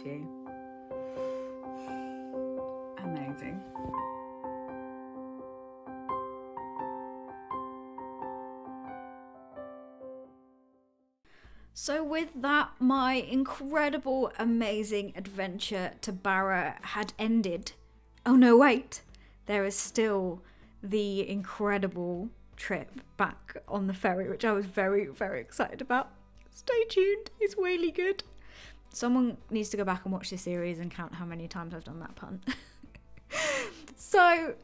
you. Amazing. So with that, my incredible, amazing adventure to Barra had ended. Oh no, wait. There is still the incredible trip back on the ferry, which I was very, very excited about. Stay tuned. It's really good. Someone needs to go back and watch this series and count how many times I've done that pun. So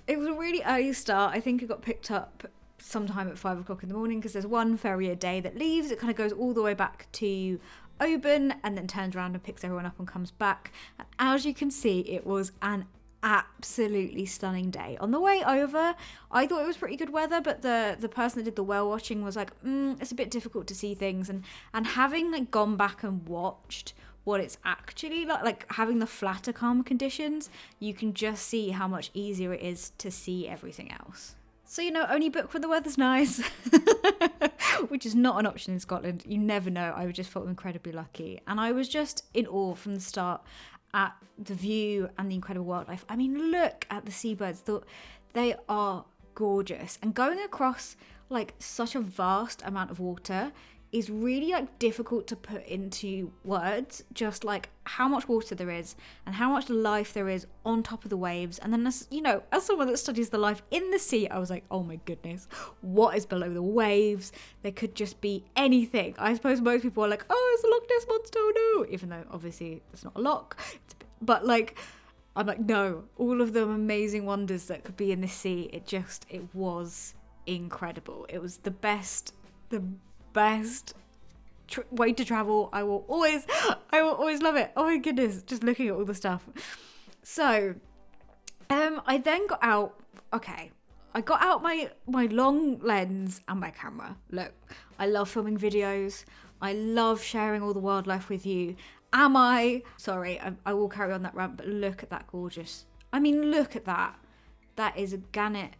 it was a really early start. I think it got picked up sometime at 5 o'clock in the morning because there's one ferry a day that leaves. It kind of goes all the way back to Oban and then turns around and picks everyone up and comes back. And as you can see, it was an absolutely stunning day. On the way over, I thought it was pretty good weather, but the person that did the whale watching was like, it's a bit difficult to see things. And having like gone back and watched what it's actually like having the flatter calm conditions, you can just see how much easier it is to see everything else. So, only book when the weather's nice, which is not an option in Scotland. You never know. I just felt incredibly lucky. And I was just in awe from the start at the view and the incredible wildlife. I mean, look at the seabirds. They are gorgeous. And going across like such a vast amount of water is really like difficult to put into words, just like how much water there is and how much life there is on top of the waves. And then as someone that studies the life in the sea, I was like, oh my goodness, what is below the waves? There could just be anything. I suppose most people are like, oh, it's a Loch Ness monster, oh no, even though obviously it's not a loch, but like I'm like, no, all of the amazing wonders that could be in the sea. It was incredible. It was the best way to travel. I will always love it. Oh my goodness, just looking at all the stuff. So I then got out. Okay, I got out my long lens and my camera. Look, I love filming videos. I love sharing all the wildlife with you. Sorry, I will carry on that rant, but look at that gorgeous. I mean, look at that. That is a gannet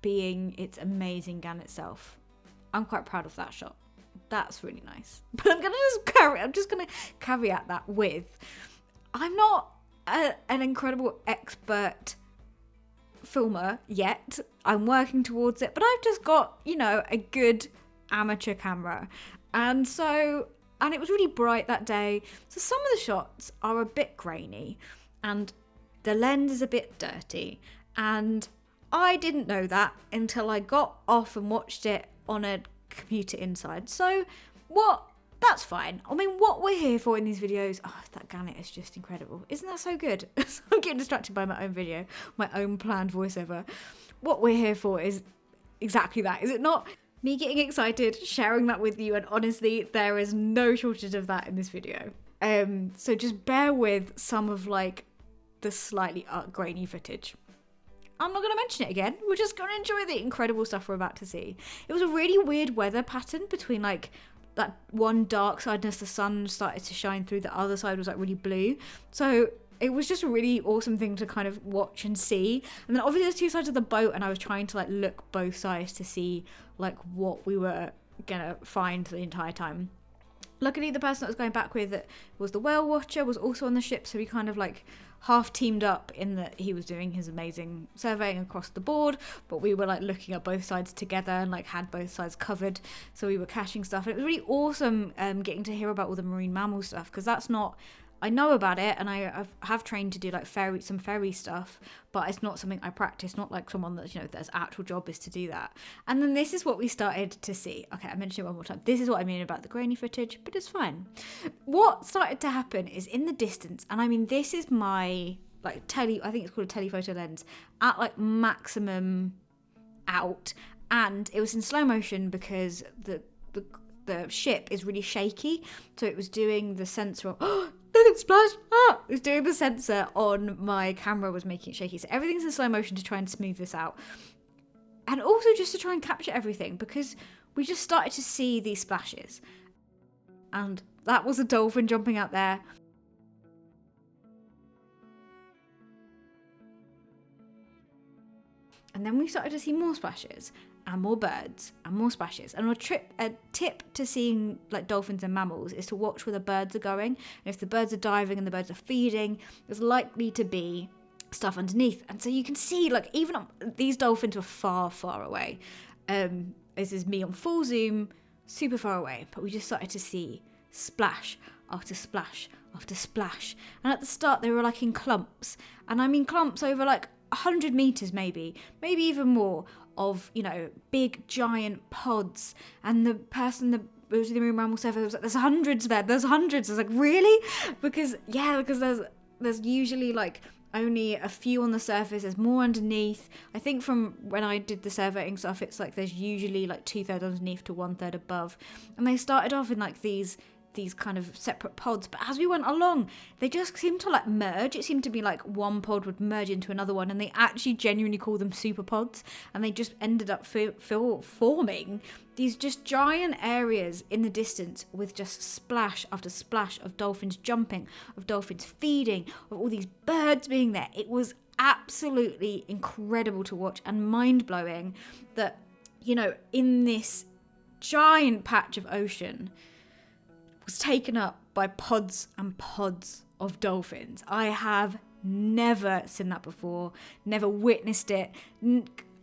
being its amazing gannet self. I'm quite proud of that shot. That's really nice. But I'm just gonna caveat that with, I'm not an incredible expert filmer yet. I'm working towards it, but I've just got, a good amateur camera. And it was really bright that day. So some of the shots are a bit grainy and the lens is a bit dirty. And I didn't know that until I got off and watched it on a computer inside. So that's fine. I mean, what we're here for in these videos, that gannet is just incredible. Isn't that so good? I'm getting distracted by my own video, my own planned voiceover. What we're here for is exactly that, is it not? Me getting excited, sharing that with you, and honestly, there is no shortage of that in this video. So just bear with some of like the slightly grainy footage. I'm not going to mention it again. We're just going to enjoy the incredible stuff we're about to see. It was a really weird weather pattern between like that one dark side as the sun started to shine through, the other side was like really blue. So it was just a really awesome thing to kind of watch and see. And then obviously there's two sides of the boat and I was trying to like look both sides to see like what we were going to find the entire time. Luckily, the person that was going back with was the whale watcher, was also on the ship, so we kind of like half teamed up in that he was doing his amazing surveying across the board, but we were like looking at both sides together and like had both sides covered, so we were catching stuff. And it was really awesome getting to hear about all the marine mammal stuff, because that's not, I know about it and I have trained to do like some ferry stuff, but it's not something I practice, not like someone that's, that's actual job is to do that. And then this is what we started to see. Okay, I mentioned it one more time. This is what I mean about the grainy footage, but it's fine. What started to happen is in the distance, and I mean, this is my like I think it's called a telephoto lens, at like maximum out, and it was in slow motion because the ship is really shaky, so it was doing the sensor of, look at splash, it was doing the sensor on my camera was making it shaky, so everything's in slow motion to try and smooth this out, and also just to try and capture everything, because we just started to see these splashes, and that was a dolphin jumping out there. And then we started to see more splashes. and more birds and more splashes. And a tip to seeing like dolphins and mammals is to watch where the birds are going. And if the birds are diving and the birds are feeding, there's likely to be stuff underneath. And so you can see, like, even these dolphins were far, far away. This is me on full zoom, super far away, but we just started to see splash after splash after splash. And at the start they were like in clumps, and I mean clumps over like 100 meters, maybe even more, of, you know, big giant pods. And the person that was in the marine mammal survey was like, there's hundreds. I was like, really? Because there's usually like only a few on the surface. There's more underneath. I think from when I did the surveying stuff, it's like there's usually like 2/3 underneath to 1/3 above. And they started off in like these kind of separate pods, but as we went along, they just seemed to like merge. It seemed to be like one pod would merge into another one, and they actually genuinely call them super pods, and they just ended up forming these just giant areas in the distance with just splash after splash of dolphins jumping, of dolphins feeding, of all these birds being there. It was absolutely incredible to watch, and mind-blowing that, you know, in this giant patch of ocean was taken up by pods and pods of dolphins. I have never seen that before, never witnessed it.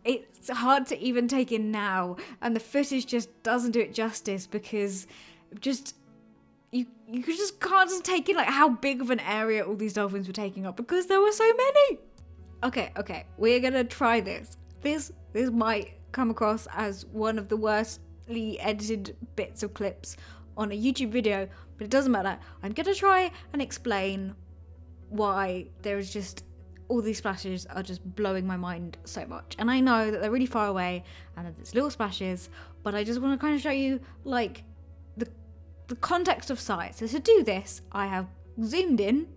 It's hard to even take in now, and the footage just doesn't do it justice, because just you just can't just take in like how big of an area all these dolphins were taking up, because there were so many. Okay, we're gonna try this. This might come across as one of the worstly edited bits of clips on a YouTube video, but it doesn't matter. I'm gonna try and explain why there is just all these splashes are just blowing my mind so much. And I know that they're really far away and that there's little splashes, but I just want to kind of show you like the context of sight. So to do this, I have zoomed in,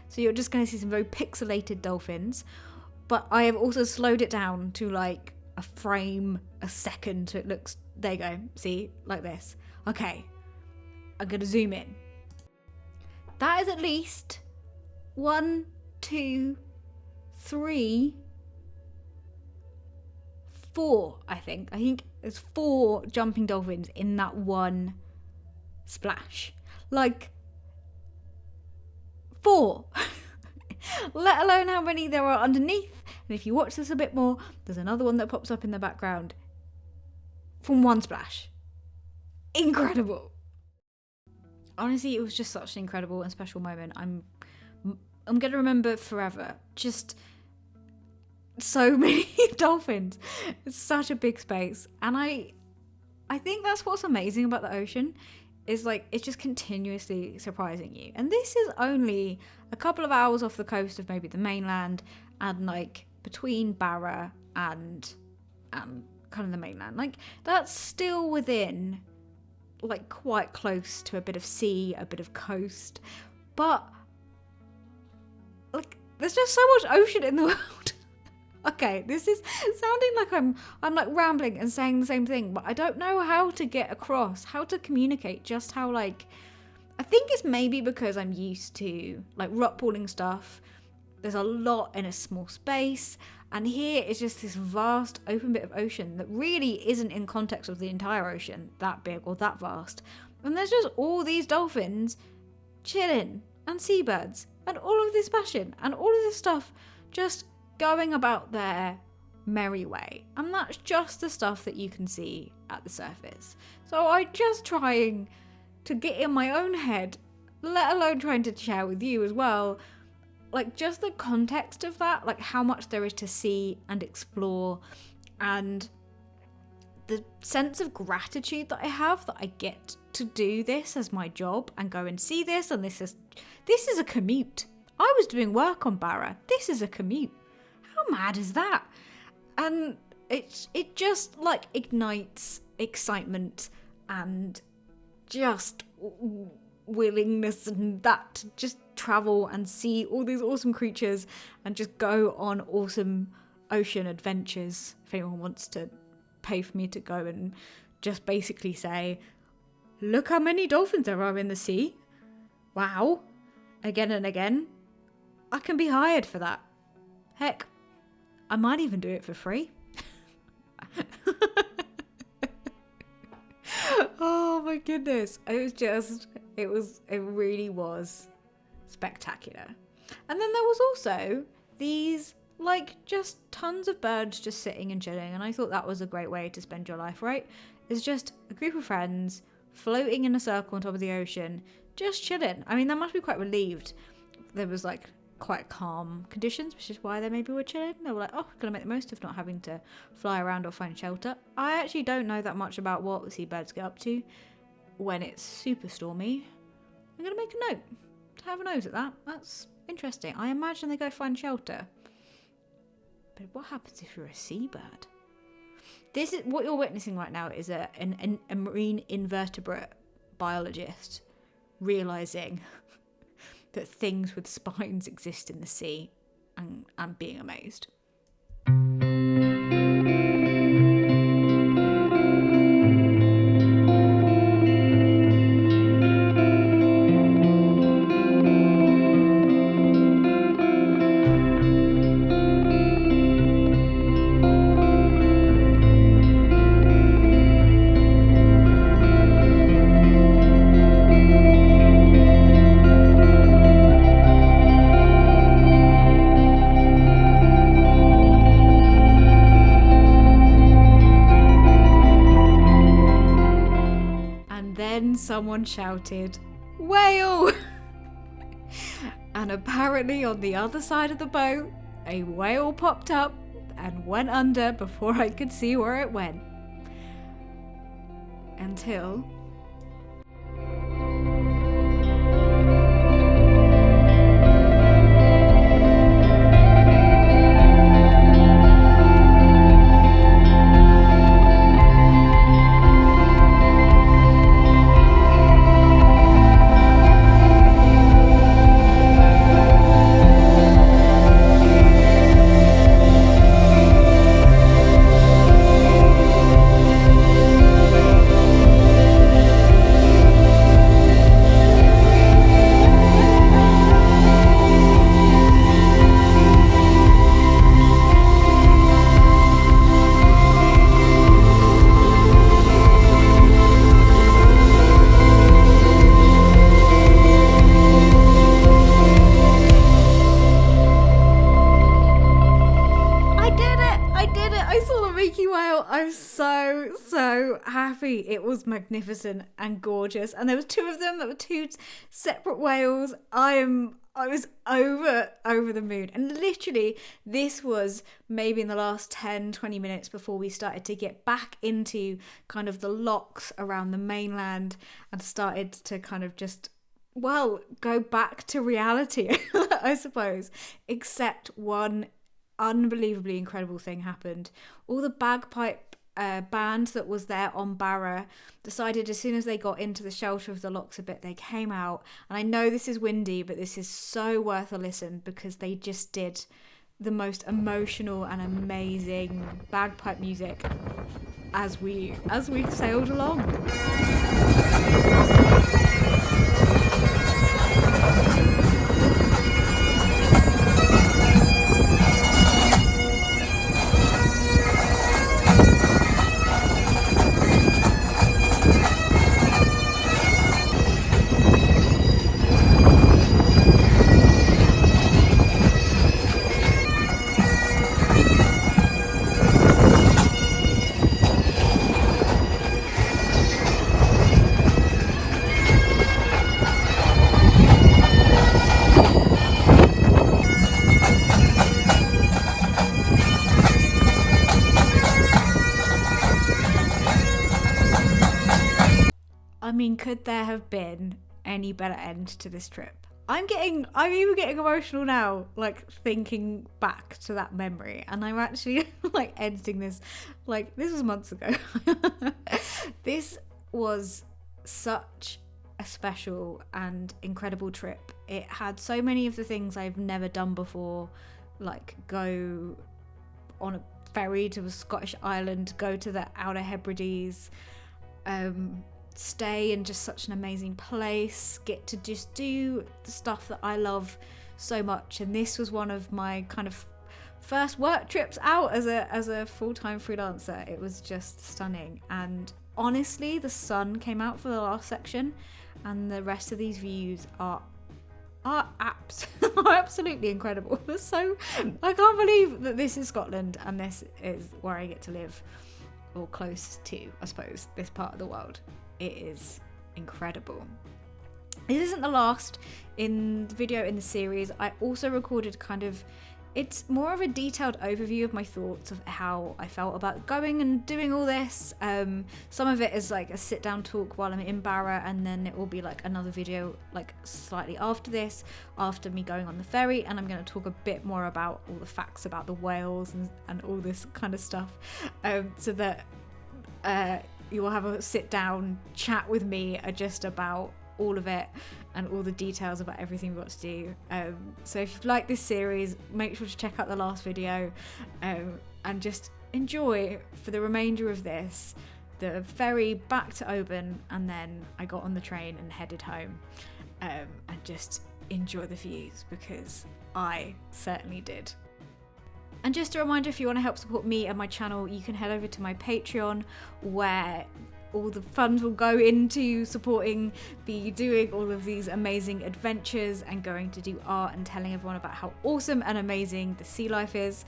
so you're just going to see some very pixelated dolphins, but I have also slowed it down to like a frame a second, so it looks, there you go, see, like this. Okay, I'm going to zoom in. That is at least 1, 2, 3, 4, I think there's 4 jumping dolphins in that one splash. Like 4. Let alone how many there are underneath. And if you watch this a bit more, there's another one that pops up in the background from one splash. Incredible. Honestly, it was just such an incredible and special moment. I'm going to remember forever. Just so many dolphins. It's such a big space. And I think that's what's amazing about the ocean, is like it's just continuously surprising you. And this is only a couple of hours off the coast of maybe the mainland, and like between Barra and kind of the mainland. Like that's still within like quite close to a bit of sea, a bit of coast. But like there's just so much ocean in the world. Okay, this is sounding like I'm like rambling and saying the same thing, but I don't know how to get across, how to communicate just how like, I think it's maybe because I'm used to like rock pooling stuff. There's a lot in a small space, and here is just this vast open bit of ocean that really isn't in context of the entire ocean that big or that vast. And there's just all these dolphins chilling, and seabirds, and all of this passion, and all of this stuff just going about their merry way. And that's just the stuff that you can see at the surface. So I'm just trying to get in my own head, let alone trying to share with you as well, like just the context of that, like how much there is to see and explore, and the sense of gratitude that I have that I get to do this as my job and go and see this. And this is a commute. I was doing work on Barra. This is a commute. How mad is that? And it just like ignites excitement and just willingness and that to just travel and see all these awesome creatures and just go on awesome ocean adventures. If anyone wants to pay for me to go and just basically say, look how many dolphins there are in the sea. Wow. Again and again. I can be hired for that. Heck, I might even do it for free. Oh my goodness. It really was spectacular. And then there was also these, like, just tons of birds just sitting and chilling. And I thought that was a great way to spend your life, right? It's just a group of friends floating in a circle on top of the ocean, just chilling. I mean, they must be quite relieved. There was, like, quite calm conditions, which is why they maybe were chilling. They were like, oh, gonna make the most of not having to fly around or find shelter. I actually don't know that much about what the seabirds get up to when it's super stormy. I'm gonna make a note to have a nose at that. That's interesting. I imagine they go find shelter. But what happens if you're a seabird? This is what you're witnessing right now, is a marine invertebrate biologist realizing that things with spines exist in the sea and being amazed. Someone shouted, "Whale!" And apparently on the other side of the boat, a whale popped up and went under before I could see where it went. Until... I'm so happy. It was magnificent and gorgeous, and there was two of them. There were two separate whales. I was over the moon, and literally this was maybe in the last 10-20 minutes before we started to get back into kind of the locks around the mainland and started to kind of just, well, go back to reality, I suppose, except one unbelievably incredible thing happened. All the bagpipe band that was there on Barra decided as soon as they got into the shelter of the locks a bit, they came out. And I know this is windy, but this is so worth a listen because they just did the most emotional and amazing bagpipe music as we sailed along. I mean, could there have been any better end to this trip? I'm even getting emotional now, like thinking back to that memory, and I'm actually like editing this, like this was months ago. This was such a special and incredible trip. It had so many of the things I've never done before, like go on a ferry to a Scottish island, go to the Outer Hebrides, stay in just such an amazing place, get to just do the stuff that I love so much. And this was one of my kind of first work trips out as a full-time freelancer. It was just stunning, and honestly, the sun came out for the last section, and the rest of these views are absolutely incredible. So I can't believe that this is Scotland and this is where I get to live, or close to, I suppose, this part of the world. It is incredible. This isn't the last video in the series. I also recorded it's more of a detailed overview of my thoughts of how I felt about going and doing all this. Some of it is like a sit down talk while I'm in Barra, and then it will be like another video like slightly after this, after me going on the ferry, and I'm going to talk a bit more about all the facts about the whales and all this kind of stuff, so that you will have a sit down chat with me just about all of it and all the details about everything we've got to do. So if you like this series, make sure to check out the last video, and just enjoy for the remainder of this the ferry back to Oban, and then I got on the train and headed home, and just enjoy the views, because I certainly did. And just a reminder, if you want to help support me and my channel, you can head over to my Patreon, where all the funds will go into supporting me doing all of these amazing adventures and going to do art and telling everyone about how awesome and amazing the sea life is.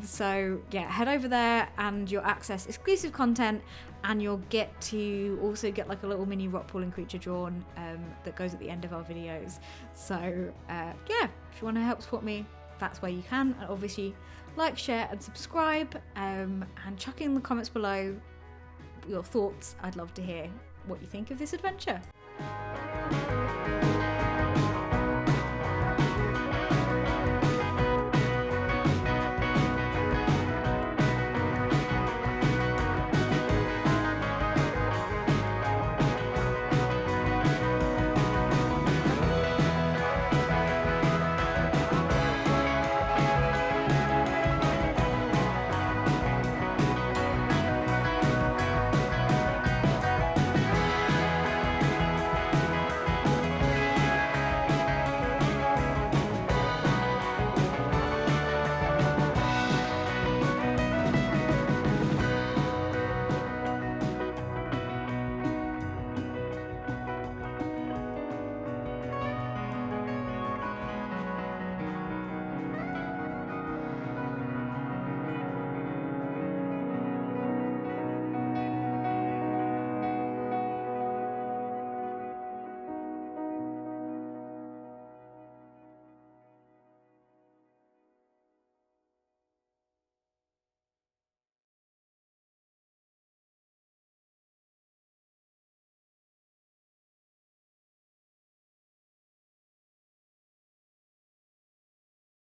So yeah, head over there and you'll access exclusive content, and you'll get to also get like a little mini rock pool and creature drawn that goes at the end of our videos. So yeah, if you want to help support me, that's where you can. And obviously like, share and subscribe, and chuck in the comments below your thoughts. I'd love to hear what you think of this adventure.